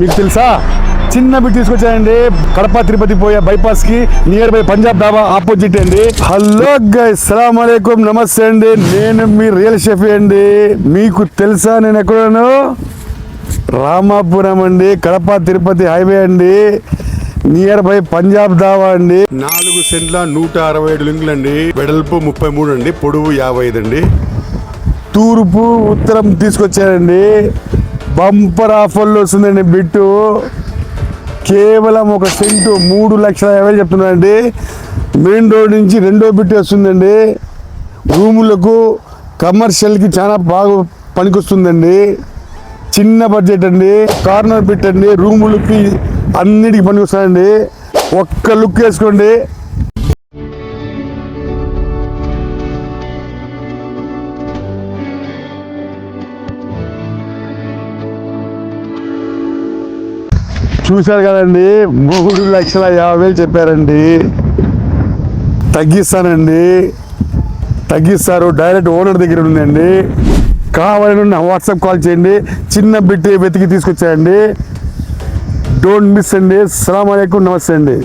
మీకు తెలుసా చిన్న బిట్ తీసుకొచ్చానండి కడప తిరుపతి పోయే బైపాస్ కి నియర్ బై పంజాబ్ డాబా ఆపోజిట్ అండి. హలో గైస్, సలాం అలైకుం, నమస్తే అండి. నేను మీ రియల్ షెఫ్ అండి. మీకు తెలుసా నేను ఎక్కడను? రామాపురం అండి, కడప తిరుపతి హైవే అండి, నియర్ బై పంజాబ్ దావా అండి. 4 సెంట్ల 167 లింకులు అండి. వెడల్పు 33 అండి, పొడవు 55 అండి. తూర్పు ఉత్తరం తీసుకొచ్చారండి. బంపర్ ఆఫర్లు వస్తుందండి. బిట్టు కేవలం 1 సెంటు 3,50,000 చెప్తున్నానండి. మెయిన్ రోడ్ నుంచి 2వ బిట్ వస్తుందండి. రూములకు కమర్షియల్కి చాలా బాగా పనికొస్తుందండి. చిన్న బడ్జెట్ అండి, కార్నర్ బిట్ అండి, రూములకి అన్నిటికీ పనికొస్తాయండి. ఒక్క లుక్ వేసుకోండి. చూశారు కదండి, 3,50,000 చెప్పారండి. తగ్గిస్తారు. డైరెక్ట్ ఓనర్ దగ్గర ఉందండి. కావాలని వాట్సాప్ కాల్ చేయండి. చిన్న బిట్ వెతికి తీసుకొచ్చాయండి. డోంట్ మిస్ అండి. అస్సలాము అలైకుం, నమస్తే అండి.